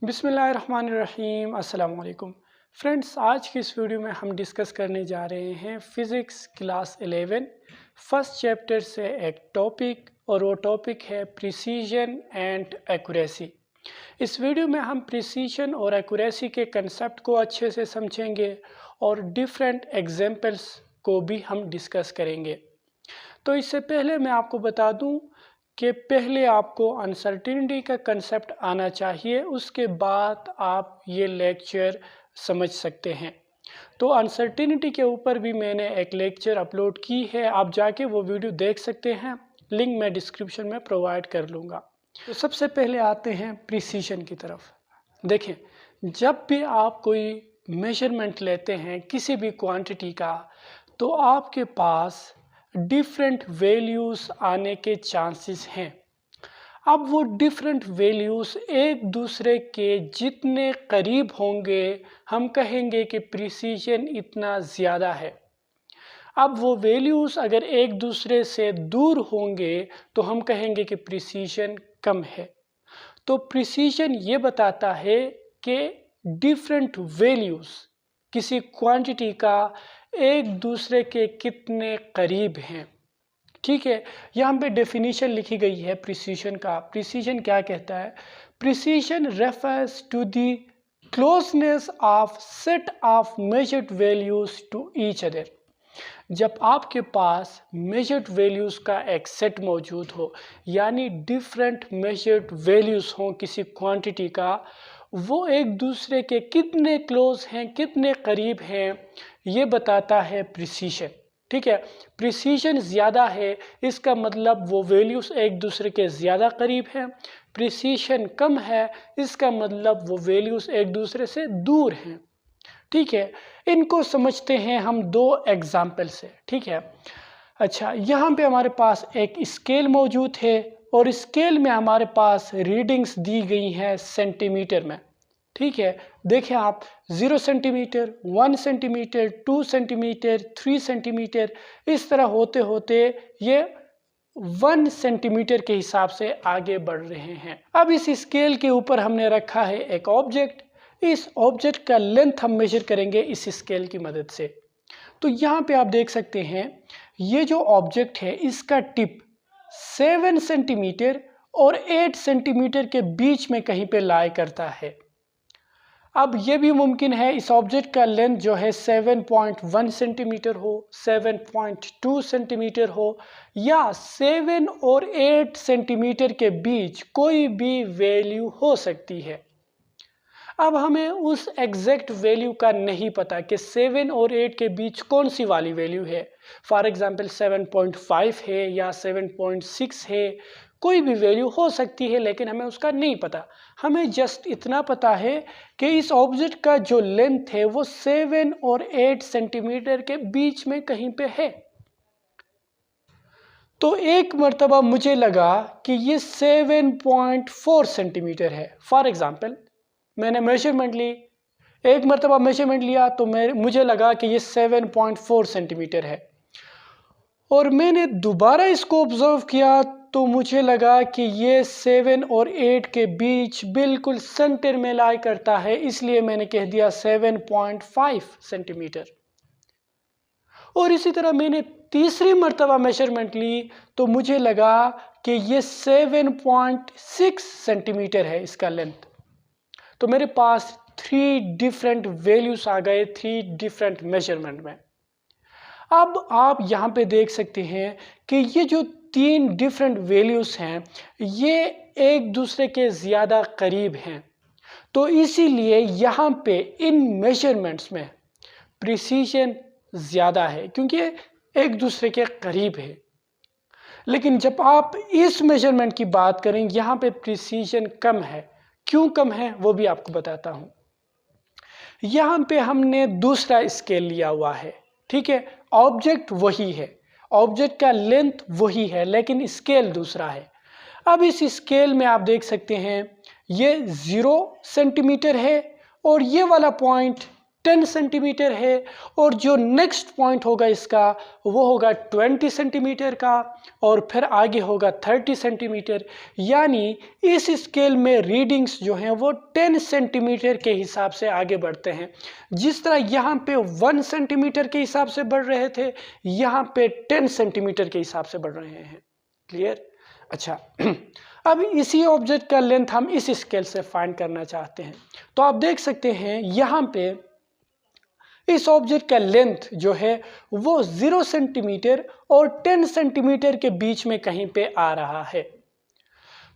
बिस्मिल्लाहिर्रहमानिर्रहीम अस्सलाम वालेकुम फ्रेंड्स। आज की इस वीडियो में हम डिस्कस करने जा रहे हैं फ़िज़िक्स क्लास 11 फर्स्ट चैप्टर से एक टॉपिक, और वो टॉपिक है प्रिसीजन एंड एक्यूरेसी। इस वीडियो में हम प्रिसीजन और एक्यूरेसी के कंसेप्ट को अच्छे से समझेंगे और डिफरेंट एग्जांपल्स को भी हम डिस्कस करेंगे। तो इससे पहले मैं आपको बता दूं कि पहले आपको अनसर्टिनिटी का कंसेप्ट आना चाहिए, उसके बाद आप ये लेक्चर समझ सकते हैं। तो अनसर्टिनिटी के ऊपर भी मैंने एक लेक्चर अपलोड की है, आप जाके वो वीडियो देख सकते हैं, लिंक मैं डिस्क्रिप्शन में प्रोवाइड कर लूँगा। तो सबसे पहले आते हैं प्रिसीजन की तरफ। देखें, जब भी आप कोई मेजरमेंट लेते हैं किसी भी क्वांटिटी का, तो आपके पास डिफरेंट वैल्यूज़ आने के चांसेस हैं। अब वो डिफरेंट वैल्यूज़ एक दूसरे के जितने करीब होंगे, हम कहेंगे कि प्रिसीजन इतना ज़्यादा है। अब वो वैल्यूज़ अगर एक दूसरे से दूर होंगे तो हम कहेंगे कि प्रिसीजन कम है। तो प्रिसीजन ये बताता है कि डिफरेंट वैल्यूज़ किसी क्वांटिटी का एक दूसरे के कितने करीब हैं। ठीक है, यहाँ पे डेफिनेशन लिखी गई है प्रिसीजन का। प्रिसीजन क्या कहता है? Precision refers to the closeness of set of measured values to each other. जब आपके पास मेजर्ड वैल्यूज़ का एक सेट मौजूद हो, यानी डिफरेंट मेजर्ड वैल्यूज़ हों किसी क्वांटिटी का, वो एक दूसरे के कितने क्लोज हैं, कितने करीब हैं, ये बताता है प्रिसीजन। ठीक है, प्रिसीजन ज़्यादा है, इसका मतलब वो वैल्यूज़ एक दूसरे के ज़्यादा करीब हैं। प्रिसीजन कम है, इसका मतलब वो वैल्यूज़ एक दूसरे से दूर हैं। ठीक है, इनको समझते हैं हम दो एग्जाम्पल से। ठीक है, अच्छा, यहाँ पे हमारे पास एक स्केल मौजूद है और स्केल में हमारे पास रीडिंग्स दी गई हैं सेंटीमीटर में। ठीक है, देखें आप, 0 सेंटीमीटर, 1 सेंटीमीटर, 2 सेंटीमीटर, 3 सेंटीमीटर, इस तरह होते होते ये 1 सेंटीमीटर के हिसाब से आगे बढ़ रहे हैं। अब इस स्केल के ऊपर हमने रखा है एक ऑब्जेक्ट। इस ऑब्जेक्ट का लेंथ हम मेजर करेंगे इस स्केल की मदद से। तो यहाँ पे आप देख सकते हैं, ये जो ऑब्जेक्ट है इसका टिप 7 सेंटीमीटर और 8 सेंटीमीटर के बीच में कहीं पे लाई करता है। अब ये भी मुमकिन है इस ऑब्जेक्ट का लेंथ जो है 7.1 सेंटीमीटर हो, 7.2 सेंटीमीटर हो, या 7 और 8 सेंटीमीटर के बीच कोई भी वैल्यू हो सकती है। अब हमें उस एग्जैक्ट वैल्यू का नहीं पता कि 7 और 8 के बीच कौन सी वाली वैल्यू है। फॉर एग्जांपल 7.5 है या 7.6 है, कोई भी वैल्यू हो सकती है, लेकिन हमें उसका नहीं पता। हमें जस्ट इतना पता है कि इस ऑब्जेक्ट का जो लेंथ है वो 7 और 8 सेंटीमीटर के बीच में कहीं पे है। तो एक मर्तबा मुझे लगा कि ये 7.4 सेंटीमीटर है। फॉर एग्जांपल मैंने मेजरमेंट ली, एक मर्तबा मेजरमेंट लिया तो मुझे लगा कि ये 7.4 सेंटीमीटर है, और मैंने दोबारा इसको ऑब्जर्व किया तो मुझे लगा कि ये 7 और 8 के बीच बिल्कुल सेंटर में लाई करता है, इसलिए मैंने कह दिया 7.5 सेंटीमीटर। और इसी तरह मैंने तीसरी मर्तबा मेजरमेंट ली तो मुझे लगा कि ये 7.6 सेंटीमीटर है इसका लेंथ। तो मेरे पास 3 डिफरेंट वैल्यूज आ गए 3 डिफरेंट मेजरमेंट में। अब आप यहाँ पे देख सकते हैं कि ये जो 3 डिफरेंट वैल्यूज हैं ये एक दूसरे के ज़्यादा करीब हैं, तो इसीलिए यहाँ पे इन मेजरमेंट्स में प्रिसीजन ज़्यादा है क्योंकि एक दूसरे के करीब है। लेकिन जब आप इस मेजरमेंट की बात करें, यहाँ पे प्रिसीजन कम है। क्यों कम है वो भी आपको बताता हूँ। यहाँ पे हमने दूसरा स्केल लिया हुआ है। ठीक है, ऑब्जेक्ट वही है, ऑब्जेक्ट का लेंथ वही है, लेकिन स्केल दूसरा है। अब इस स्केल में आप देख सकते हैं ये 0 सेंटीमीटर है और ये वाला पॉइंट 10 सेंटीमीटर है, और जो नेक्स्ट पॉइंट होगा इसका वो होगा 20 सेंटीमीटर का, और फिर आगे होगा 30 सेंटीमीटर। यानी इस स्केल में रीडिंग्स जो हैं वो 10 सेंटीमीटर के हिसाब से आगे बढ़ते हैं। जिस तरह यहाँ पे 1 सेंटीमीटर के हिसाब से बढ़ रहे थे, यहाँ पे 10 सेंटीमीटर के हिसाब से बढ़ रहे हैं। क्लियर? अच्छा, अब इसी ऑब्जेक्ट का लेंथ हम इस स्केल से फाइंड करना चाहते हैं। तो आप देख सकते हैं यहाँ पे इस ऑब्जेक्ट का लेंथ जो है वो 0 सेंटीमीटर और 10 सेंटीमीटर के बीच में कहीं पे आ रहा है।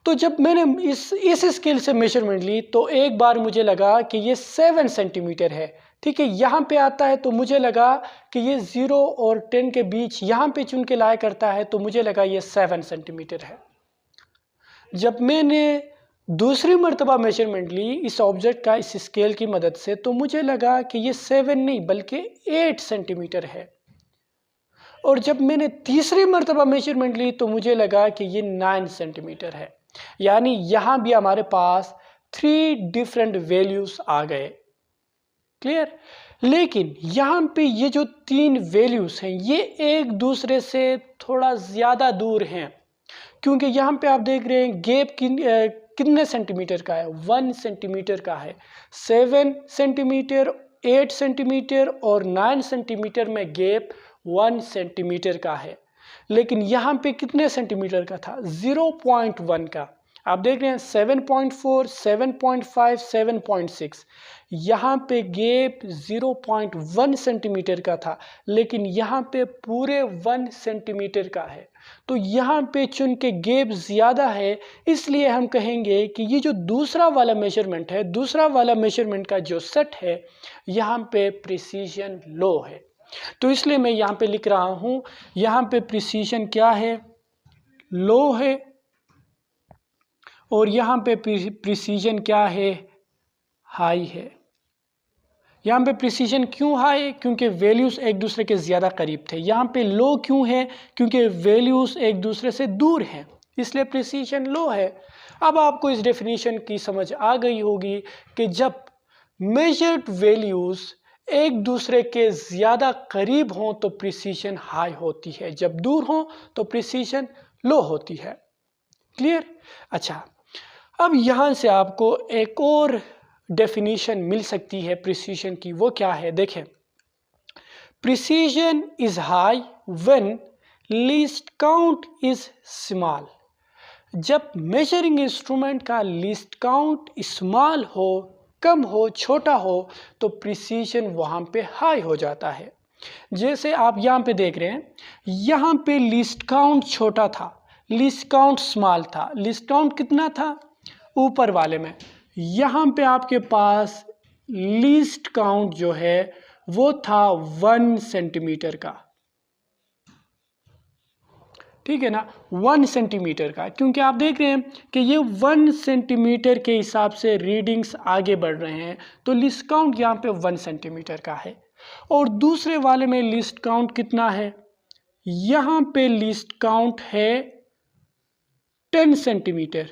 तो जब मैंने इस स्केल से मेजरमेंट ली तो एक बार मुझे लगा कि ये 7 सेंटीमीटर है। ठीक है, यहाँ पे आता है तो मुझे लगा कि ये 0 और 10 के बीच यहाँ पे चुन के लाया करता है, तो मुझे लगा ये 7 सेंटीमीटर है। जब मैंने दूसरी मर्तबा मेजरमेंट ली इस ऑब्जेक्ट का इस स्केल की मदद से, तो मुझे लगा कि ये 7 नहीं बल्कि 8 सेंटीमीटर है। और जब मैंने तीसरी मर्तबा मेजरमेंट ली तो मुझे लगा कि ये 9 सेंटीमीटर है। यानी यहाँ भी हमारे पास 3 डिफरेंट वैल्यूज आ गए। क्लियर? लेकिन यहाँ पे ये जो 3 वैल्यूज हैं ये एक दूसरे से थोड़ा ज़्यादा दूर हैं, क्योंकि यहाँ पे आप देख रहे हैं गैप कितने सेंटीमीटर का है? 1 सेंटीमीटर का है। 7 सेंटीमीटर, 8 सेंटीमीटर और 9 सेंटीमीटर में गैप 1 सेंटीमीटर का है। लेकिन यहाँ पे कितने सेंटीमीटर का था? 0.1 का। आप देख रहे हैं 7.4, 7.5, 7.6। यहाँ पे गैप 0.1 सेंटीमीटर का था, लेकिन यहाँ पे पूरे 1 सेंटीमीटर का है। तो यहाँ पे चुन के गैप ज़्यादा है, इसलिए हम कहेंगे कि ये जो दूसरा वाला मेजरमेंट है, दूसरा वाला मेजरमेंट का जो सेट है यहाँ पे प्रिसीजन लो है। तो इसलिए मैं यहाँ पे लिख रहा हूँ, यहाँ पे प्रिसीजन क्या है? लो है। और यहाँ पे प्रिसीजन क्या है? हाई है। यहाँ पे प्रिसीजन क्यों हाई? क्योंकि वैल्यूज़ एक दूसरे के ज़्यादा करीब थे। यहाँ पे लो क्यों है? क्योंकि वैल्यूज़ एक दूसरे से दूर हैं, इसलिए प्रिसीजन लो है। अब आपको इस डेफिनेशन की समझ आ गई होगी कि जब मेजर्ड वैल्यूज़ एक दूसरे के ज़्यादा करीब हों तो प्रिसीजन हाई होती है, जब दूर हों तो प्रिसीजन लो होती है। क्लियर? अच्छा, अब यहाँ से आपको एक और डेफिनेशन मिल सकती है प्रिसीजन की। वो क्या है? देखें, precision is high when least count is small. जब मेजरिंग इंस्ट्रूमेंट का लीस्ट काउंट स्मॉल हो, कम हो, छोटा हो, तो प्रिसीजन वहाँ पे हाई हो जाता है। जैसे आप यहाँ पे देख रहे हैं, यहाँ पे लीस्ट काउंट छोटा था, लीस्ट काउंट स्मॉल था। लीस्ट काउंट कितना था? ऊपर वाले में। यहाँ पे आपके पास लीस्ट काउंट जो है वो था 1 सेंटीमीटर का। ठीक है ना, 1 सेंटीमीटर का, क्योंकि आप देख रहे हैं कि ये 1 सेंटीमीटर के हिसाब से रीडिंग्स आगे बढ़ रहे हैं, तो लिस्ट काउंट यहाँ पे 1 सेंटीमीटर का है। और दूसरे वाले में लिस्ट काउंट कितना है? यहाँ पे लिस्ट काउंट है 10 सेंटीमीटर।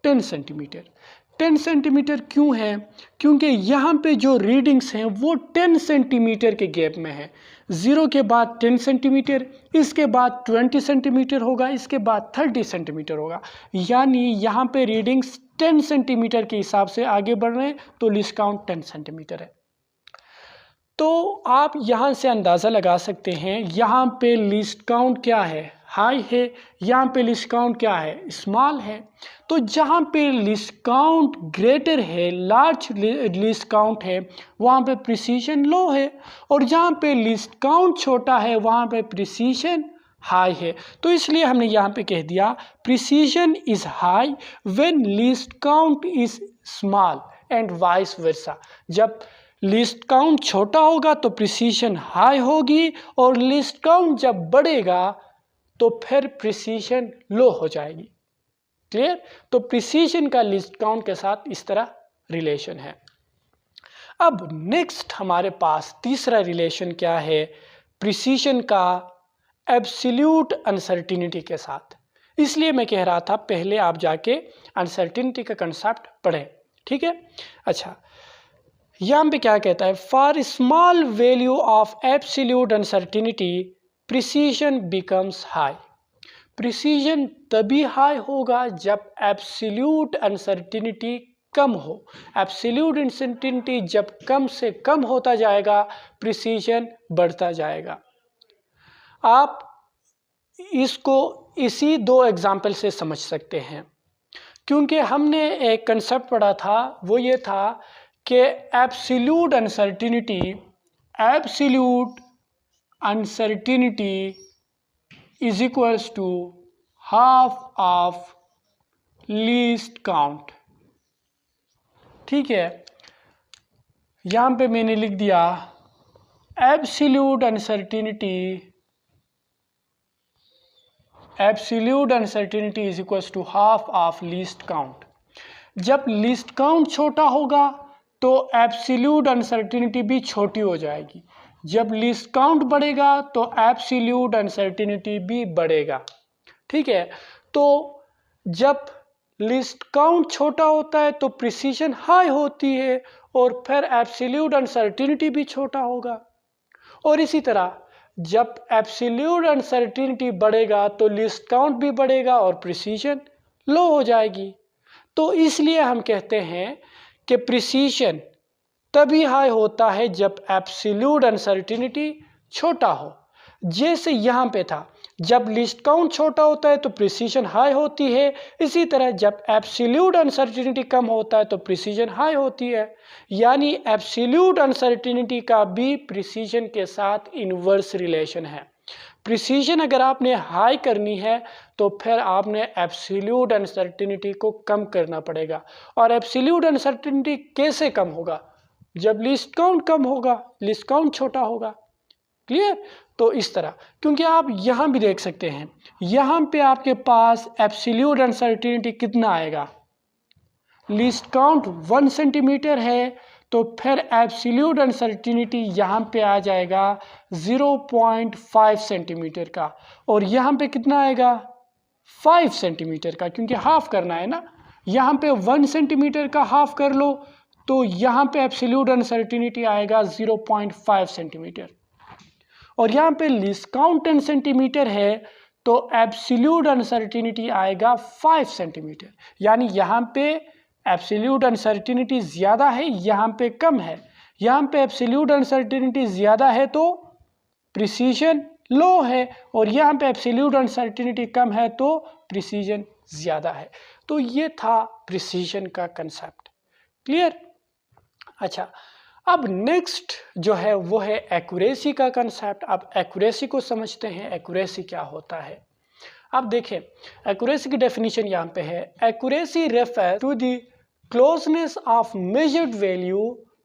10 सेंटीमीटर। 10 सेंटीमीटर क्यों है? क्योंकि यहाँ पे जो रीडिंग्स हैं वो 10 सेंटीमीटर के गैप में है। 0 के बाद 10 सेंटीमीटर, इसके बाद 20 सेंटीमीटर होगा, इसके बाद 30 सेंटीमीटर होगा। यानी यहाँ पे रीडिंग्स 10 सेंटीमीटर के हिसाब से आगे बढ़ रहे हैं, तो लिस्ट काउंट 10 सेंटीमीटर है। तो आप यहाँ से अंदाज़ा लगा सकते हैं, यहाँ पे लिस्ट काउंट क्या है? हाई है। यहाँ पे लिस्ट काउंट क्या है? स्मॉल है। तो जहाँ पे लिस्ट काउंट ग्रेटर है, लार्ज लिस्ट काउंट है, वहाँ पे प्रिसीजन लो है। और जहाँ पे लिस्ट काउंट छोटा है वहाँ पे प्रिसीजन हाई है। तो इसलिए हमने यहाँ पे कह दिया precision is high when list count is small and vice versa. जब लिस्ट काउंट छोटा होगा तो प्रिसीजन हाई होगी, और लिस्ट काउंट जब बढ़ेगा तो फिर प्रिसीजन लो हो जाएगी। क्लियर? तो प्रिसीजन का लिस्ट काउंट के साथ इस तरह रिलेशन है। अब नेक्स्ट हमारे पास तीसरा रिलेशन क्या है? प्रिसीजन का एब्सोल्यूट अनसर्टिनिटी के साथ। इसलिए मैं कह रहा था पहले आप जाके अनसर्टिनिटी का कंसेप्ट पढ़ें। ठीक है। अच्छा, यहाँ पे क्या कहता है, for small value of absolute uncertainty precision becomes high. Precision तभी हाई होगा जब एब्सोल्यूट अनसर्टिनिटी कम हो। एब्सोल्यूट अनसर्टिनिटी जब कम से कम होता जाएगा, प्रिसीजन बढ़ता जाएगा। आप इसको इसी दो एग्जाम्पल से समझ सकते हैं, क्योंकि हमने एक कंसेप्ट पढ़ा था, वो ये था कि absolute uncertainty is equals to half of least count. ठीक है, यहां पे मैंने लिख दिया absolute uncertainty is equals to half of least count. जब लीस्ट काउंट छोटा होगा तो एब्सोल्यूट अनसर्टिनिटी भी छोटी हो जाएगी। जब लीस्ट काउंट बढ़ेगा तो एब्सोल्यूट अनसर्टिनिटी भी बढ़ेगा। ठीक है, तो जब लिस्ट काउंट छोटा होता है तो प्रिसीजन हाई होती है और फिर एब्सोल्यूट अनसर्टिनिटी भी छोटा होगा। और इसी तरह जब एब्सोल्यूट अनसर्टिनिटी बढ़ेगा तो लिस्ट काउंट भी बढ़ेगा और प्रिसीजन लो हो जाएगी। तो इसलिए हम कहते हैं कि प्रिसीजन तभी हाई होता है जब एब्सोल्यूट अनसर्टिनिटी छोटा हो। जैसे यहाँ पे था, जब लिस्ट काउंट छोटा होता है तो प्रिसीजन हाई होती है, इसी तरह जब एब्सोल्यूट अनसर्टिनिटी कम होता है तो प्रिसीजन हाई होती है। यानी एब्सोल्यूट अनसर्टिनिटी का भी प्रिसीजन के साथ इन्वर्स रिलेशन है। प्रिसीजन अगर आपने हाई करनी है तो फिर आपने एब्सोल्यूट अनसर्टिनिटी को कम करना पड़ेगा। और एब्सोल्यूट अनसर्टिनिटी कैसे कम होगा? जब लिस्ट काउंट कम होगा, लिस्ट काउंट छोटा होगा। क्लियर? तो इस तरह, क्योंकि आप यहाँ भी देख सकते हैं, यहाँ पे आपके पास एब्सोल्यूट अनसर्टिनिटी कितना आएगा, लिस्ट काउंट 1 सेंटीमीटर है तो फिर एब्सोल्यूट अनसर्टिनिटी यहाँ पे आ जाएगा 0.5 सेंटीमीटर का, और यहाँ पे कितना आएगा 5 सेंटीमीटर का, क्योंकि हाफ करना है ना। यहाँ पे 1 सेंटीमीटर का हाफ कर लो तो यहाँ पे एब्सोल्यूट अनसर्टिनिटी आएगा 0.5 सेंटीमीटर, और यहाँ पे लिस्ट काउंट 10 सेंटीमीटर है तो एब्सोल्यूट अनसर्टिनिटी आएगा 5 सेंटीमीटर। यानी यहाँ पे एब्सोल्यूट अनसर्टिनिटी ज़्यादा है, यहाँ पे कम है। यहाँ पे एब्सोल्यूट अनसर्टिनिटी ज़्यादा है तो प्रिसीजन लो है, और यहाँ पे एब्सोल्यूट अनसर्टिनिटी कम है तो प्रिसीजन ज़्यादा है। तो ये था प्रिसीजन का कंसेप्ट। क्लियर? अच्छा, अब नेक्स्ट जो है वो है एक्यूरेसी का कंसेप्ट। अब एक्यूरेसी को समझते हैं, एक्यूरेसी क्या होता है। अब देखें, एक्यूरेसी की डेफिनेशन यहाँ पे है, accuracy refer to the closeness of measured value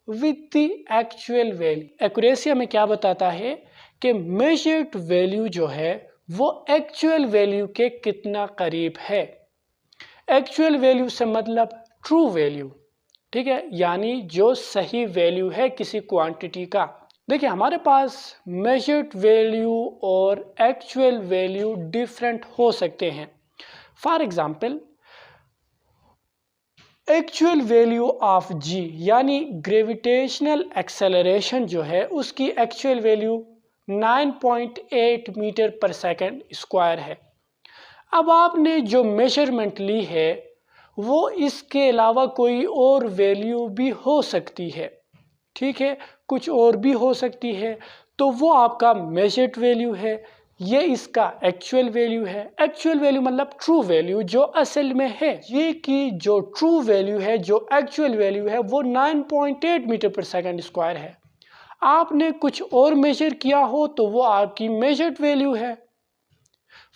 with the actual value. Accuracy हमें क्या बताता है कि मेजर्ड वैल्यू जो है वो एक्चुअल वैल्यू के कितना करीब है। एक्चुअल वैल्यू से मतलब ट्रू वैल्यू, ठीक है, यानी जो सही वैल्यू है किसी क्वांटिटी का। देखिए, हमारे पास मेजर्ड वैल्यू और एक्चुअल वैल्यू डिफरेंट हो सकते हैं। For example, actual value of G यानी ग्रेविटेशनल एक्सेलरेशन जो है उसकी एक्चुअल वैल्यू 9.8 मीटर पर सेकंड स्क्वायर है। अब आपने जो मेजरमेंट ली है वो इसके अलावा कोई और वैल्यू भी हो सकती है, ठीक है, कुछ और भी हो सकती है, तो वो आपका मेजर्ड वैल्यू है, ये इसका एक्चुअल वैल्यू है। एक्चुअल वैल्यू मतलब ट्रू वैल्यू जो असल में है। ये की जो ट्रू वैल्यू है, जो एक्चुअल वैल्यू है वो 9.8 मीटर पर सेकंड स्क्वायर है। आपने कुछ और मेजर किया हो तो वो आपकी मेजर्ड वैल्यू है।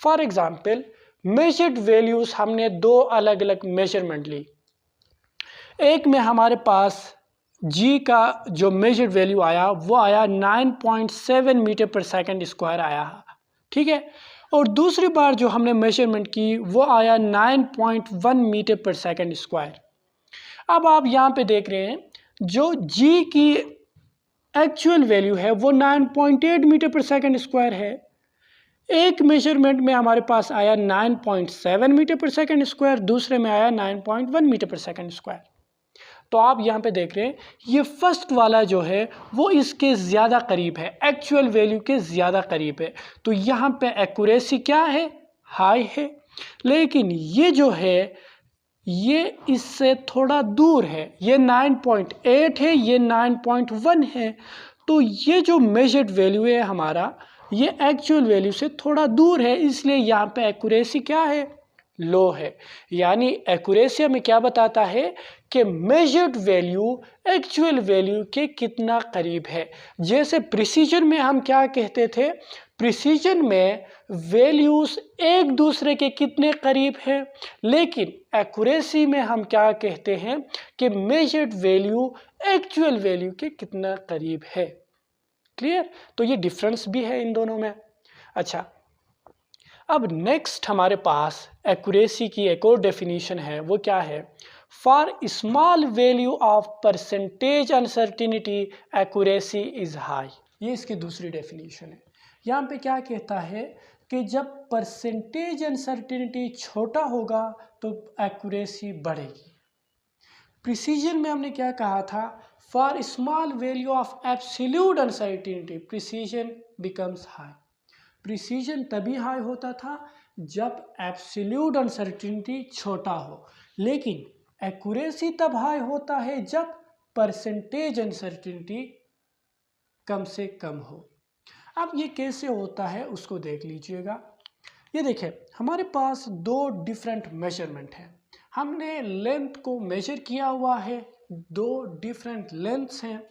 फॉर एग्जाम्पल, मेजर्ड वैल्यूज हमने दो अलग अलग मेजरमेंट ली। एक में हमारे पास जी का जो मेजर्ड वैल्यू आया वो आया 9.7 मीटर पर सेकंड स्क्वायर आया, ठीक है, और दूसरी बार जो हमने मेजरमेंट की वो आया 9.1 मीटर पर सेकंड स्क्वायर। अब आप यहाँ पे देख रहे हैं जो जी की एक्चुअल वैल्यू है वो 9.8 मीटर पर सेकंड स्क्वायर है। एक मेजरमेंट में हमारे पास आया 9.7 मीटर पर सेकंड स्क्वायर, दूसरे में आया 9.1 मीटर पर सेकंड स्क्वायर। तो आप यहाँ पे देख रहे हैं ये फर्स्ट वाला जो है वो इसके ज़्यादा करीब है, एक्चुअल वैल्यू के ज़्यादा करीब है, तो यहाँ पे एक्यूरेसी क्या है, हाई है। लेकिन ये जो है ये इससे थोड़ा दूर है, ये 9.8 है, ये 9.1 है, तो ये जो मेजर्ड वैल्यू है हमारा ये एक्चुअल वैल्यू से थोड़ा दूर है, इसलिए यहाँ पे एक्यूरेसी क्या है, लो है। यानी एक्यूरेसी हमें क्या बताता है कि मेजर्ड वैल्यू एक्चुअल वैल्यू के कितना करीब है। जैसे प्रिसीजन में हम क्या कहते थे, प्रिसीजन में वैल्यूज एक दूसरे के कितने करीब हैं, लेकिन एक्यूरेसी में हम क्या कहते हैं कि मेजर्ड वैल्यू एक्चुअल वैल्यू के कितना करीब है। क्लियर? तो ये डिफरेंस भी है इन दोनों में। अच्छा, अब नेक्स्ट हमारे पास एक्यूरेसी की एक और डेफिनेशन है, वो क्या है, for small value of percentage uncertainty accuracy is high. ये इसकी दूसरी डेफिनेशन है। यहाँ पे क्या कहता है कि जब परसेंटेज अनसर्टिनिटी छोटा होगा तो एक्यूरेसी बढ़ेगी। प्रिसीजन में हमने क्या कहा था, for small value of absolute uncertainty precision becomes high. Precision तभी हाई होता था जब एब्सोल्यूट अनसर्टिनिटी छोटा हो, लेकिन एक्यूरेसी तब हाई होता है जब परसेंटेज अनसर्टिनिटी कम से कम हो। अब ये कैसे होता है उसको देख लीजिएगा। ये देखें, हमारे पास दो डिफरेंट मेजरमेंट हैं। हमने लेंथ को मेजर किया हुआ है, दो डिफरेंट लेंथ्स हैं।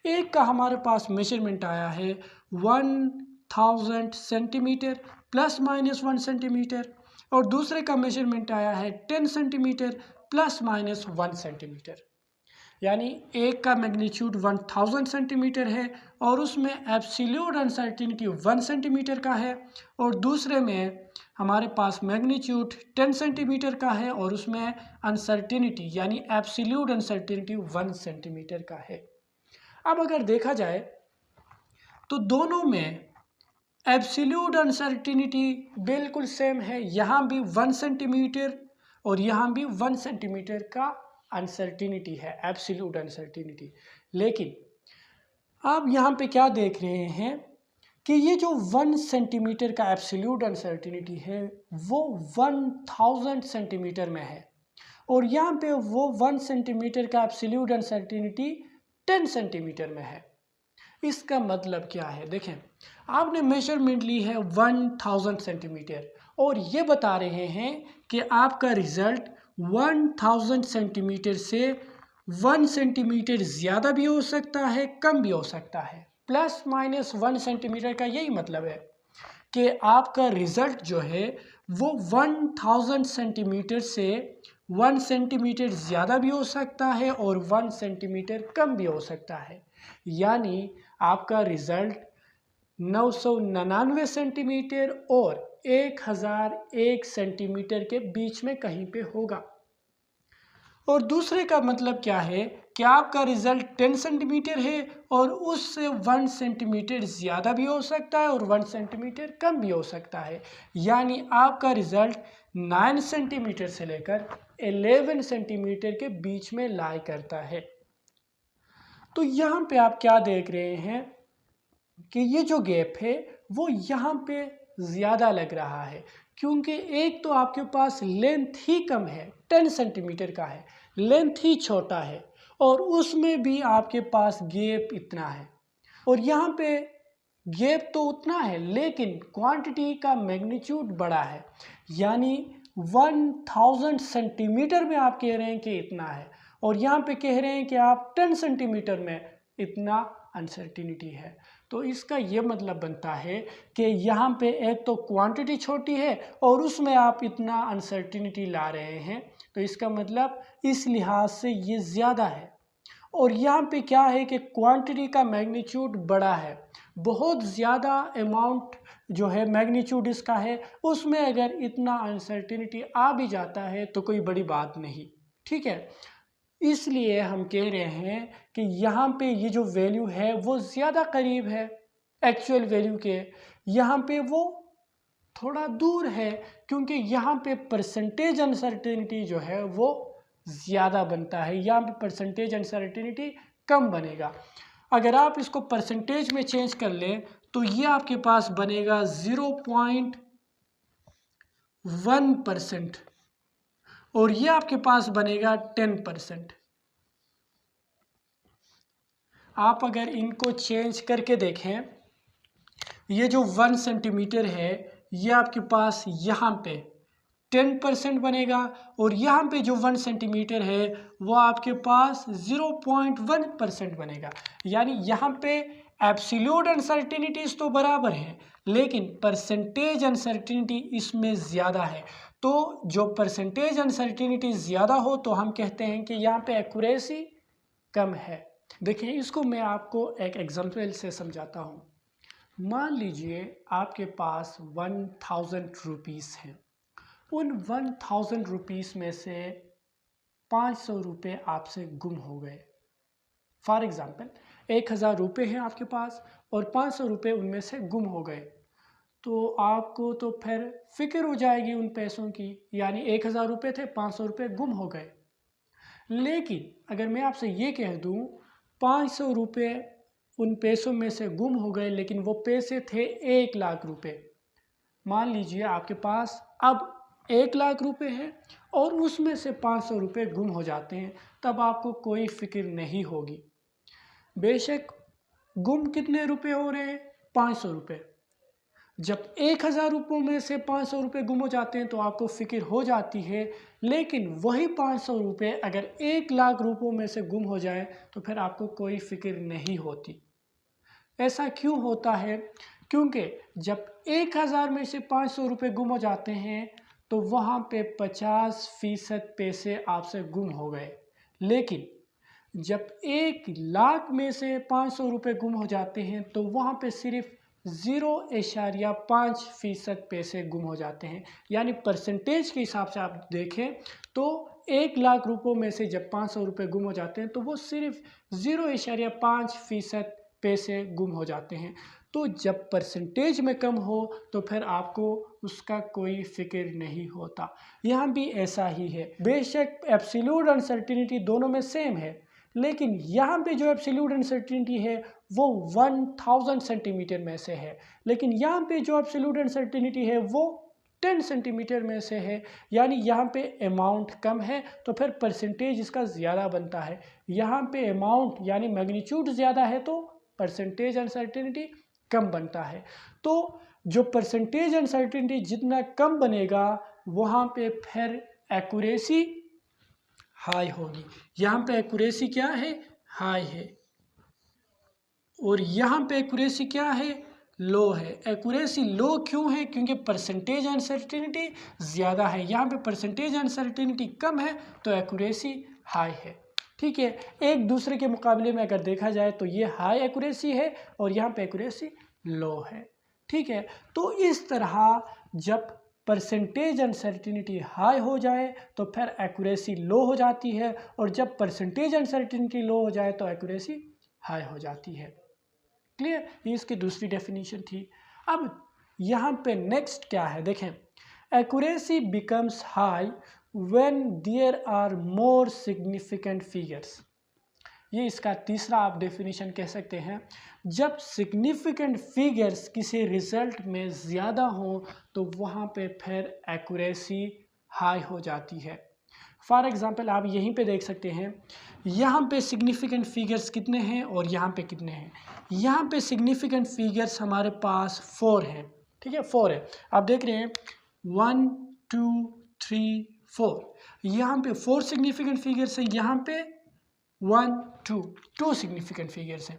एक का हमारे पास मेजरमेंट आया है 1000 सेंटीमीटर प्लस माइनस 1 सेंटीमीटर, और दूसरे का मेजरमेंट आया है 10 सेंटीमीटर प्लस माइनस 1 सेंटीमीटर। यानी एक का मैग्नीट्यूड 1000 सेंटीमीटर है और उसमें एब्सोल्यूट अनसर्टिनिटी 1 सेंटीमीटर का है, और दूसरे में हमारे पास मैग्नीट्यूड 10 सेंटीमीटर का है और उसमें अनसर्टिनिटी यानी एब्सोल्यूट अनसर्टिनिटी 1 सेंटीमीटर का है। अब अगर देखा जाए तो दोनों में एब्सोल्यूट अनसर्टिनिटी बिल्कुल सेम है, यहाँ भी 1 सेंटीमीटर और यहाँ भी 1 सेंटीमीटर का अनसर्टिनिटी है, एब्सोल्यूट अनसर्टिनिटी। लेकिन आप यहाँ पे क्या देख रहे हैं कि ये जो 1 सेंटीमीटर का एब्सोल्यूट अनसर्टिनिटी है वो 1000 सेंटीमीटर में है, और यहाँ पे वो 1 सेंटीमीटर का एब्सोल्यूट अनसर्टिनिटी 10 सेंटीमीटर में है। इसका मतलब क्या है, देखें, आपने मेजरमेंट ली है 1000 सेंटीमीटर और ये बता रहे हैं कि आपका रिजल्ट 1000 सेंटीमीटर से 1 सेंटीमीटर ज़्यादा भी हो सकता है, कम भी हो सकता है। प्लस माइनस 1 सेंटीमीटर का यही मतलब है कि आपका रिज़ल्ट जो है वो 1000 सेंटीमीटर से 1 सेंटीमीटर ज़्यादा भी हो सकता है और 1 सेंटीमीटर कम भी हो सकता है। यानी आपका रिज़ल्ट 999 सेंटीमीटर और 1001 सेंटीमीटर के बीच में कहीं पे होगा। और दूसरे का मतलब क्या है कि आपका रिज़ल्ट 10 सेंटीमीटर है और उससे 1 सेंटीमीटर ज़्यादा भी हो सकता है और 1 सेंटीमीटर कम भी हो सकता है। यानी आपका रिज़ल्ट 9 सेंटीमीटर से लेकर 11 सेंटीमीटर के बीच में लाई करता है। तो यहाँ पे आप क्या देख रहे हैं कि ये जो गैप है वो यहाँ पे ज़्यादा लग रहा है, क्योंकि एक तो आपके पास लेंथ ही कम है, 10 सेंटीमीटर का है, लेंथ ही छोटा है, और उसमें भी आपके पास गैप इतना है, और यहाँ पे गैप तो उतना है लेकिन क्वांटिटी का मैग्नीट्यूड बड़ा है। यानी 1000 सेंटीमीटर में आप कह रहे हैं कि इतना है, और यहाँ पे कह रहे हैं कि आप 10 सेंटीमीटर में इतना अनसर्टिनिटी है। तो इसका ये मतलब बनता है कि यहाँ पे एक तो क्वांटिटी छोटी है और उसमें आप इतना अनसर्टिनिटी ला रहे हैं, तो इसका मतलब इस लिहाज से ये ज़्यादा है। और यहाँ पे क्या है कि क्वांटिटी का मैग्नीट्यूड बड़ा है, बहुत ज़्यादा अमाउंट जो है मैग्नीट्यूड इसका है, उसमें अगर इतना अनसर्टिनिटी आ भी जाता है तो कोई बड़ी बात नहीं, ठीक है। इसलिए हम कह रहे हैं कि यहाँ पे ये जो वैल्यू है वो ज़्यादा करीब है एक्चुअल वैल्यू के, यहाँ पे वो थोड़ा दूर है, क्योंकि यहाँ पे परसेंटेज अनसर्टेनिटी जो है वो ज़्यादा बनता है, यहाँ पे परसेंटेज अनसर्टेनिटी कम बनेगा। अगर आप इसको परसेंटेज में चेंज कर लें तो ये आपके पास बनेगा 0.1% और ये आपके पास बनेगा 10%। आप अगर इनको चेंज करके देखें, ये जो 1 सेंटीमीटर है ये आपके पास यहाँ पे 10% बनेगा और यहाँ पे जो 1 सेंटीमीटर है वो आपके पास 0.1% बनेगा। यानी यहाँ पे एब्सोल्यूट अनसर्टेनिटीज तो बराबर है लेकिन परसेंटेज अनसर्टेनिटी इसमें ज़्यादा है। तो जो परसेंटेज अनसर्टेनिटी ज़्यादा हो तो हम कहते हैं कि यहाँ पे एक्यूरेसी कम है। देखिए इसको मैं आपको एक एग्जाम्पल से समझाता हूँ। मान लीजिए आपके पास 1000 रुपीज़ हैं, उन 1000 रुपीज़ में से 500 रुपये आपसे गुम हो गए। फॉर एग्ज़ाम्पल 1000 रुपये हैं आपके पास और 500 रुपये उनमें से गुम हो गए, तो आपको तो फिर फिक्र हो जाएगी उन पैसों की। यानी 1000 रुपये थे, 500 रुपये गुम हो गए। लेकिन अगर मैं आपसे ये कह दूँ 500 रुपये उन पैसों में से गुम हो गए लेकिन वो पैसे थे 1 लाख रुपए। मान लीजिए आपके पास अब 1 लाख रुपए हैं और उसमें से 500 रुपये गुम हो जाते हैं, तब आपको कोई फिक्र नहीं होगी। बेशक गुम कितने रुपए हो रहे हैं? 500 रुपये। जब 1000 रुपयों में से 500 रुपये गुम हो जाते हैं तो आपको फिक्र हो जाती है, लेकिन वही 500 रुपये अगर 1 लाख रुपयों में से गुम हो जाए तो फिर आपको कोई फिक्र नहीं होती। ऐसा क्यों होता है? क्योंकि जब 1000 में से 500 रुपये गुम हो जाते हैं तो वहाँ पे 50% पैसे आपसे गुम हो गए, लेकिन जब 1 लाख में से 500 रुपये गुम हो जाते हैं तो वहाँ पे सिर्फ 0.5% पैसे गुम हो जाते हैं। यानी परसेंटेज के हिसाब से आप देखें तो 1 लाख रुपयों में से जब 500 रुपये गुम हो जाते हैं तो वो सिर्फ 0.5% पैसे गुम हो जाते हैं। तो जब परसेंटेज में कम हो तो फिर आपको उसका कोई फिक्र नहीं होता। यहाँ भी ऐसा ही है। बेशक एब्सोल्यूट अनसर्टेनिटी दोनों में सेम है, लेकिन यहाँ पे जो एब्सोल्यूट अनसर्टेनिटी है वो 1000 सेंटीमीटर में से है, लेकिन यहाँ पे जो एब्सोल्यूट अनसर्टेनिटी है वो 10 सेंटीमीटर में से है। यानी यहाँ पे अमाउंट कम है तो फिर परसेंटेज इसका ज़्यादा बनता है। यहाँ पे अमाउंट यानी मैग्नीट्यूड ज़्यादा है तो परसेंटेज अनसर्टेनिटी कम बनता है। तो जो परसेंटेज अनसर्टेनिटी जितना कम बनेगा वहाँ पे फिर एक्यूरेसी हाई होगी। यहाँ पे एक्यूरेसी क्या है? हाई है। और यहाँ पे एक्यूरेसी क्या है? लो है। एक्यूरेसी लो क्यों है? क्योंकि परसेंटेज अनसर्टेनिटी ज़्यादा है। यहाँ पे परसेंटेज अनसर्टेनिटी कम है तो एक्यूरेसी हाई है। ठीक है, एक दूसरे के मुकाबले में अगर देखा जाए तो ये हाई एक्यूरेसी है और यहाँ पे एक्यूरेसी लो है। ठीक है, तो इस तरह जब परसेंटेज अनसर्टेनिटी हाई हो जाए तो फिर एक्यूरेसी लो हो जाती है, और जब परसेंटेज अनसर्टेनिटी लो हो जाए तो एक्यूरेसी हाई हो जाती है। क्लियर? ये इसकी दूसरी डेफिनेशन थी। अब यहाँ पे नेक्स्ट क्या है देखें, accuracy becomes high when there are more significant figures। ये इसका तीसरा आप डेफिनेशन कह सकते हैं। जब सिग्निफिकेंट फिगर्स किसी रिजल्ट में ज़्यादा हो तो वहाँ पे फिर एक्यूरेसी हाई हो जाती है। फॉर एग्ज़ाम्पल आप यहीं पे देख सकते हैं, यहाँ पे सिग्निफिकेंट फिगर्स कितने हैं और यहाँ पे कितने हैं। यहाँ पे सिग्निफिकेंट फिगर्स हमारे पास 4 हैं। ठीक है, 4 है। आप देख रहे हैं 1 2 3 4। यहाँ पे 4 सिग्निफिकेंट फिगर्स हैं, यहाँ पे 1 2 सिग्निफिकेंट फिगर्स हैं।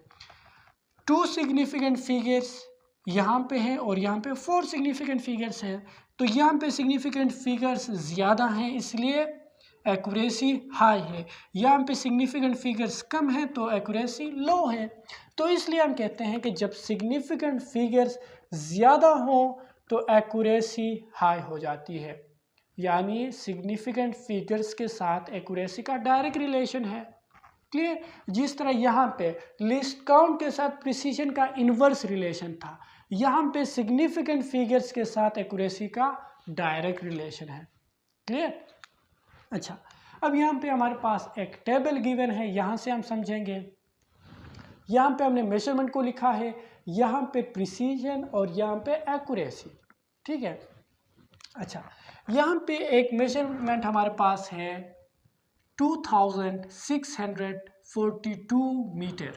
2 सिग्निफिकेंट फिगर्स यहाँ पे हैं और यहाँ पे 4 सिग्निफिकेंट फिगर्स हैं। तो यहाँ पे सिग्निफिकेंट फिगर्स ज़्यादा हैं इसलिए एक्यूरेसी हाई है। यहाँ पे सिग्निफिकेंट फिगर्स कम हैं तो एक्यूरेसी लो है। तो इसलिए हम कहते हैं कि जब सिग्निफिकेंट फिगर्स ज़्यादा हों तो एक्यूरेसी हाई हो जाती है। यानी सिग्निफिकेंट फिगर्स के साथ एक्यूरेसी का डायरेक्ट रिलेशन है। क्लियर? जिस तरह यहाँ पे लिस्ट काउंट के साथ प्रिसीजन का इन्वर्स रिलेशन था, यहाँ पे सिग्निफिकेंट फिगर्स के साथ एक्यूरेसी का डायरेक्ट रिलेशन है। क्लियर? अच्छा, अब यहाँ पे हमारे पास एक टेबल गिवन है, यहाँ से हम समझेंगे। यहाँ पे हमने मेजरमेंट को लिखा है, यहाँ पे प्रिसीजन और यहाँ पे एक्यूरेसी। ठीक है, अच्छा यहाँ पे एक मेजरमेंट हमारे पास है 2642 मीटर,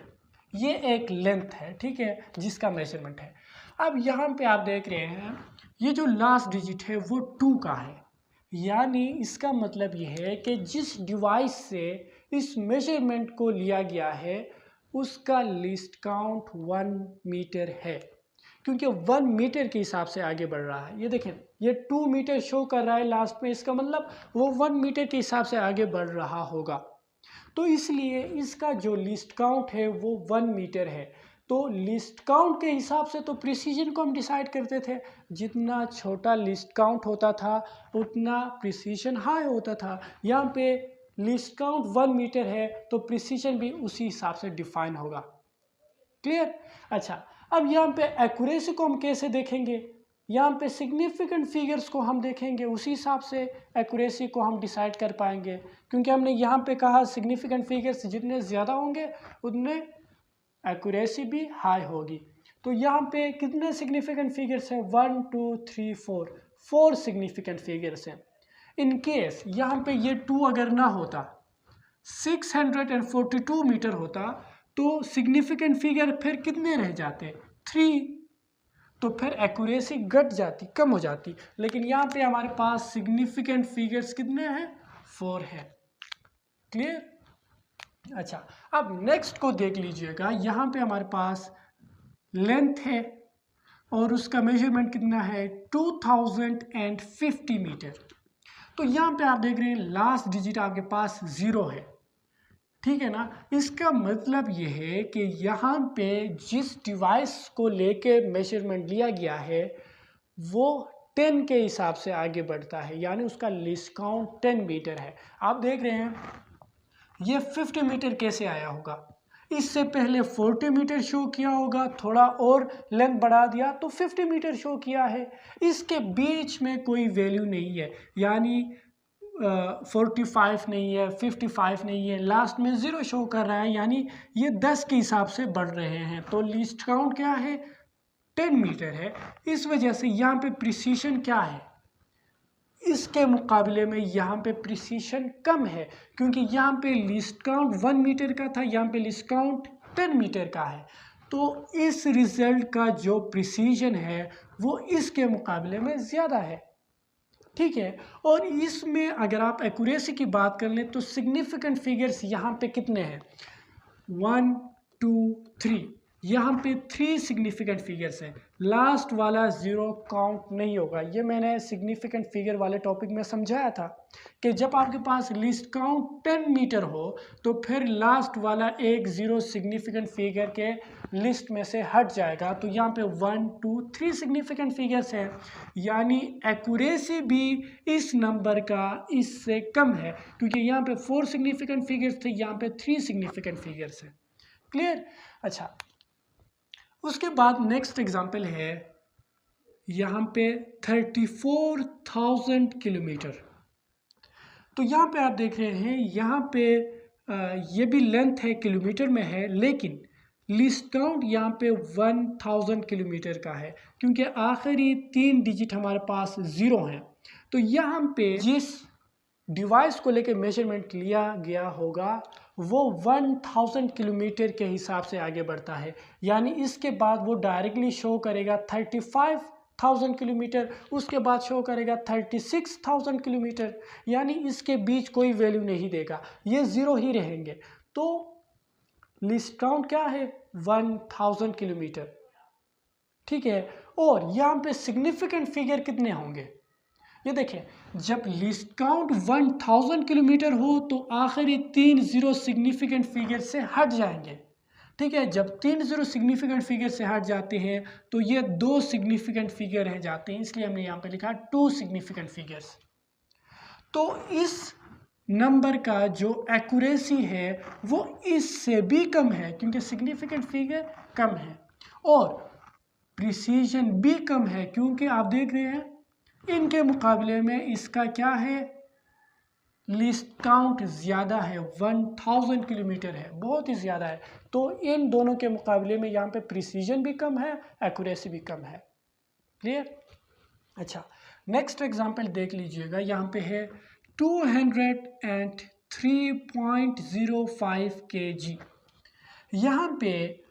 ये एक लेंथ है, ठीक है, जिसका मेजरमेंट है। अब यहाँ पे आप देख रहे हैं ये जो लास्ट डिजिट है वो 2 का है, यानी इसका मतलब ये है कि जिस डिवाइस से इस मेजरमेंट को लिया गया है उसका लिस्ट काउंट 1 मीटर है, क्योंकि 1 मीटर के हिसाब से आगे बढ़ रहा है। ये देखें, ये 2 मीटर शो कर रहा है लास्ट में, इसका मतलब वो 1 मीटर के हिसाब से आगे बढ़ रहा होगा, तो इसलिए इसका जो लिस्ट काउंट है वो 1 मीटर है। तो लिस्ट काउंट के हिसाब से तो प्रिसीजन को हम डिसाइड करते थे, जितना छोटा लिस्ट काउंट होता था उतना प्रिसीजन हाई होता था। यहाँ पे लिस्ट काउंट 1 मीटर है तो प्रिसीजन भी उसी हिसाब से डिफाइन होगा। क्लियर? अच्छा, अब यहाँ पे एक्यूरेसी को हम कैसे देखेंगे? यहाँ पे सिग्निफिकेंट फिगर्स को हम देखेंगे, उसी हिसाब से एक्यूरेसी को हम डिसाइड कर पाएंगे, क्योंकि हमने यहाँ पे कहा सिग्निफिकेंट फिगर्स जितने ज़्यादा होंगे उतने एक्यूरेसी भी हाई होगी। तो यहाँ पे कितने सिग्निफिकेंट फिगर्स हैं? 1 2 3 4 सिग्निफिकेंट फिगर्स हैं। इन केस यहाँ पे ये 2 अगर ना होता, 642 मीटर होता, तो सिग्निफिकेंट फिगर फिर कितने रह जाते? 3, तो फिर एक्यूरेसी घट जाती, कम हो जाती। लेकिन यहाँ पे हमारे पास सिग्निफिकेंट फिगर्स कितने हैं? 4 है। क्लियर? अच्छा, अब नेक्स्ट को देख लीजिएगा। यहाँ पे हमारे पास लेंथ है और उसका मेजरमेंट कितना है? 2050 मीटर। तो यहाँ पे आप देख रहे हैं लास्ट डिजिट आपके पास 0 है, ठीक है ना। इसका मतलब ये है कि यहाँ पे जिस डिवाइस को लेके मेजरमेंट लिया गया है वो 10 के हिसाब से आगे बढ़ता है, यानी उसका लिस्ट काउंट 10 मीटर है। आप देख रहे हैं ये 50 मीटर कैसे आया होगा? इससे पहले 40 मीटर शो किया होगा, थोड़ा और लेंथ बढ़ा दिया तो 50 मीटर शो किया है। इसके बीच में कोई वैल्यू नहीं है, यानी 45 नहीं है, 55 नहीं है, लास्ट में 0 शो कर रहा है, यानी ये 10 के हिसाब से बढ़ रहे हैं। तो लिस्ट काउंट क्या है? 10 मीटर है। इस वजह से यहाँ पे प्रिसीशन क्या है? इसके मुकाबले में यहाँ पे प्रिसीशन कम है, क्योंकि यहाँ पे लिस्ट काउंट 1 मीटर का था, यहाँ पे लिस्ट काउंट 10 मीटर का है। तो इस रिजल्ट का जो प्रिसीजन है वो इसके मुकाबले में ज़्यादा है, ठीक है। और इसमें अगर आप एक्यूरेसी की बात कर लें तो सिग्निफिकेंट फिगर्स यहाँ पे कितने हैं? 1 2 3, यहाँ पे 3 सिग्निफिकेंट फिगर्स हैं। लास्ट वाला 0 काउंट नहीं होगा। ये मैंने सिग्निफिकेंट फिगर वाले टॉपिक में समझाया था कि जब आपके पास लिस्ट काउंट 10 मीटर हो तो फिर लास्ट वाला एक 0 सिग्निफिकेंट फिगर के लिस्ट में से हट जाएगा। तो यहाँ पे 1 2 3 सिग्निफिकेंट फिगर्स हैं, यानी एक्यूरेसी भी इस नंबर का इससे कम है, क्योंकि यहाँ पे 4 सिग्निफिकेंट फिगर्स थे, यहाँ पे 3 सिग्निफिकेंट फिगर्स हैं। क्लियर? अच्छा, उसके बाद नेक्स्ट एग्जाम्पल है यहाँ पे 34,000 किलोमीटर। तो यहाँ पे आप देख रहे हैं यहाँ पे ये भी लेंथ है, किलोमीटर में है, लेकिन लिस्ट काउंट यहाँ पे 1000 किलोमीटर का है, क्योंकि आखिरी 3 डिजिट हमारे पास 0 हैं। तो यहाँ पे जिस डिवाइस को लेके मेजरमेंट लिया गया होगा वो 1000 किलोमीटर के हिसाब से आगे बढ़ता है, यानी इसके बाद वो डायरेक्टली शो करेगा 35,000 किलोमीटर, उसके बाद शो करेगा 36,000 किलोमीटर, यानी इसके बीच कोई वैल्यू नहीं देगा, ये 0 ही रहेंगे। तो लिस्ट काउंट क्या है? 1000 किलोमीटर, ठीक है। और यहाँ पे सिग्निफिकेंट फिगर कितने होंगे? ये देखें, जब लिस्ट काउंट 1000 किलोमीटर हो तो आखिरी 3 0 सिग्निफिकेंट फिगर से हट जाएंगे, ठीक है। जब 3 0 सिग्निफिकेंट फिगर से हट जाते हैं तो ये 2 सिग्निफिकेंट फिगर रह जाते हैं, इसलिए हमने यहाँ पे लिखा 2 सिग्निफिकेंट फिगर्स। तो इस नंबर का जो एक्यूरेसी है वो इससे भी कम है, क्योंकि सिग्निफिकेंट फिगर कम है, और प्रिसीजन भी कम है, क्योंकि आप देख रहे हैं इनके मुकाबले में इसका क्या है? लीस्ट काउंट ज़्यादा है, 1000 किलोमीटर है, बहुत ही ज़्यादा है। तो इन दोनों के मुकाबले में यहाँ पे प्रिसीजन भी कम है, एक्यूरेसी भी कम है। क्लियर? अच्छा, नेक्स्ट एग्जांपल देख लीजिएगा। यहाँ पे है 203.05 kg। यहाँ पे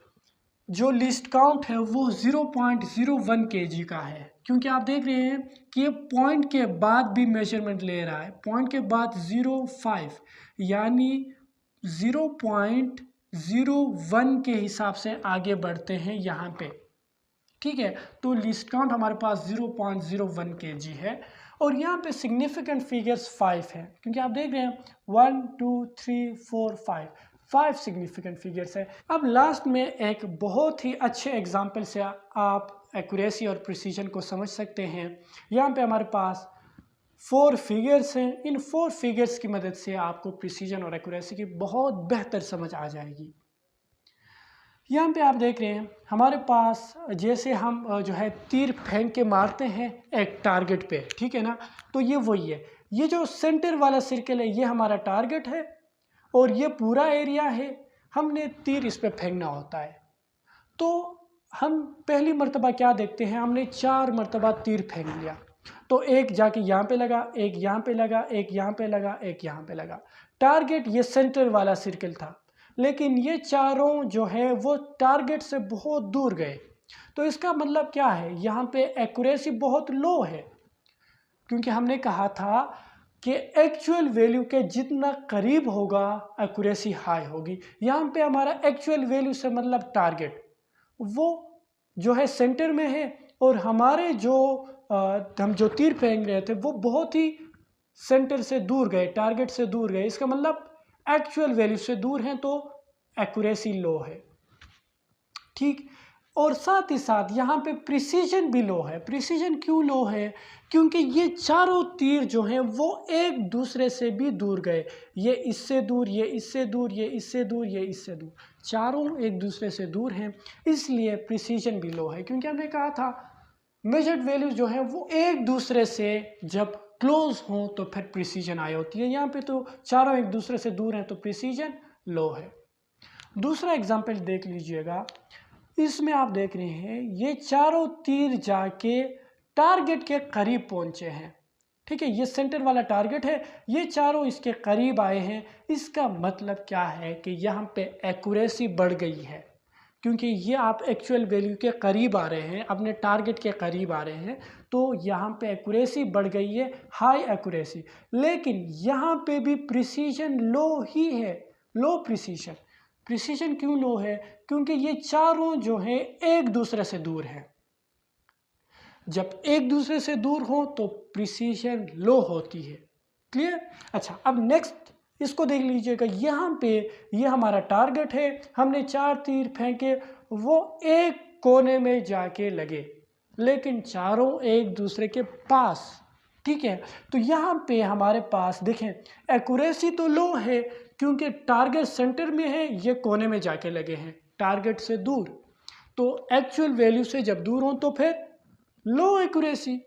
जो लिस्ट काउंट है वो 0.01 kg का है, क्योंकि आप देख रहे हैं कि ये पॉइंट के बाद भी मेजरमेंट ले रहा है। पॉइंट के बाद 0.5 यानी 0.01 के हिसाब से आगे बढ़ते हैं यहाँ पे। ठीक है, तो लिस्ट काउंट हमारे पास 0.01 kg है और यहाँ पे सिग्निफिकेंट फिगर्स 5 हैं, क्योंकि आप देख रहे हैं 1 2 3 4 5 सिग्निफिकेंट फिगर्स है। अब लास्ट में एक बहुत ही अच्छे एग्जाम्पल से आप एक्यूरेसी और प्रिसीजन को समझ सकते हैं। यहाँ पे हमारे पास 4 फिगर्स हैं। इन 4 फिगर्स की मदद से आपको प्रिसीजन और एक्यूरेसी की बहुत बेहतर समझ आ जाएगी। यहाँ पे आप देख रहे हैं हमारे पास जैसे हम जो है तीर फेंक के मारते हैं एक टारगेट पे, ठीक है ना। तो ये वही है, ये जो सेंटर वाला सर्कल है ये हमारा टारगेट है और ये पूरा एरिया है, हमने तीर इस पे फेंकना होता है। तो हम पहली मर्तबा क्या देखते हैं, हमने 4 मर्तबा तीर फेंक लिया। तो एक जाके यहाँ पे लगा, एक यहाँ पे लगा, एक यहाँ पे लगा, एक यहाँ पे लगा। टारगेट ये सेंटर वाला सर्कल था, लेकिन ये चारों जो है वो टारगेट से बहुत दूर गए। तो इसका मतलब क्या है, यहाँ पे एक्यूरेसी बहुत लो है, क्योंकि हमने कहा था कि एक्चुअल वैल्यू के जितना करीब होगा एक्यूरेसी हाई होगी। यहाँ पे हमारा एक्चुअल वैल्यू से मतलब टारगेट वो जो है सेंटर में है और हमारे हम जो तीर फेंक रहे थे वो बहुत ही सेंटर से दूर गए, टारगेट से दूर गए। इसका मतलब एक्चुअल वैल्यू से दूर हैं, तो एक्यूरेसी लो है। ठीक, और साथ ही साथ यहाँ पे प्रिसीजन भी लो है। प्रिसीजन क्यों लो है, क्योंकि ये चारों तीर जो हैं वो एक दूसरे से भी दूर गए। ये इससे दूर, ये इससे दूर, ये इससे दूर, ये इससे दूर, चारों एक दूसरे से दूर हैं, इसलिए प्रिसीजन भी लो है। क्योंकि हमने कहा था मेजर्ड वैल्यूज जो हैं वो एक दूसरे से जब क्लोज हों तो फिर प्रिसीजन आई होती है। यहाँ पे तो चारों एक दूसरे से दूर हैं तो प्रिसीजन लो है। दूसरा एग्जाम्पल देख लीजिएगा। इसमें आप देख रहे हैं ये चारों तीर जाके टारगेट के करीब पहुंचे हैं। ठीक है, ये सेंटर वाला टारगेट है, ये चारों इसके करीब आए हैं। इसका मतलब क्या है कि यहाँ पे एक्यूरेसी बढ़ गई है, क्योंकि ये आप एक्चुअल वैल्यू के करीब आ रहे हैं, अपने टारगेट के करीब आ रहे हैं, तो यहाँ पे एक्यूरेसी बढ़ गई है, हाई एक्यूरेसी। लेकिन यहाँ पे भी प्रिसीजन लो ही है, लो प्रिसीजन। प्रिसीजन क्यों लो है, क्योंकि ये चारों जो हैं एक दूसरे से दूर हैं। जब एक दूसरे से दूर हो तो प्रिसीजन लो होती है। क्लियर? अच्छा, अब नेक्स्ट इसको देख लीजिएगा। यहाँ पे ये हमारा टारगेट है, हमने 4 तीर फेंके, वो एक कोने में जाके लगे, लेकिन चारों एक दूसरे के पास। ठीक है, तो यहाँ पे हमारे पास देखें एक्यूरेसी तो लो है, क्योंकि टारगेट सेंटर में है, ये कोने में जाके लगे हैं टारगेट से दूर। तो एक्चुअल वैल्यू से जब दूर हो तो फिर लो एक्यूरेसी।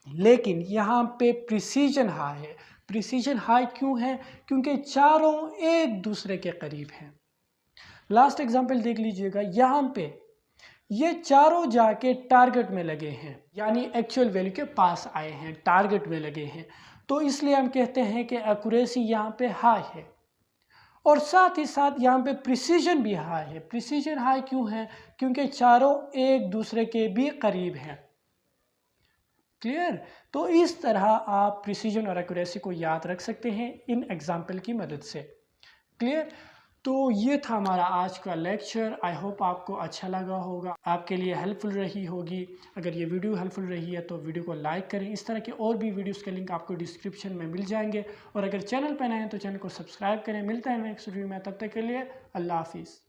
लेकिन यहाँ पे प्रिसीजन हाई है। प्रिसीजन हाई क्यों है, क्योंकि चारों एक दूसरे के करीब हैं। लास्ट एग्जांपल देख लीजिएगा। यहाँ पे ये चारों जाके टारगेट में लगे हैं, यानी एक्चुअल वैल्यू के पास आए हैं, टारगेट में लगे हैं, तो इसलिए हम कहते हैं कि एक्यूरेसी यहाँ पे हाई है। और साथ ही साथ यहाँ पे प्रिसीजन भी हाई है। प्रिसीजन हाई क्यों है, क्योंकि चारों एक दूसरे के भी करीब हैं। क्लियर? तो इस तरह आप प्रिसीजन और एक्यूरेसी को याद रख सकते हैं इन एग्जाम्पल की मदद से। क्लियर? तो ये था हमारा आज का लेक्चर। आई होप आपको अच्छा लगा होगा, आपके लिए हेल्पफुल रही होगी। अगर ये वीडियो हेल्पफुल रही है तो वीडियो को लाइक करें। इस तरह के और भी वीडियोस के लिंक आपको डिस्क्रिप्शन में मिल जाएंगे। और अगर चैनल पर नए हैं तो चैनल को सब्सक्राइब करें। मिलते हैं नेक्स्ट वीडियो में, तब तक के लिए अल्लाह हाफिज़।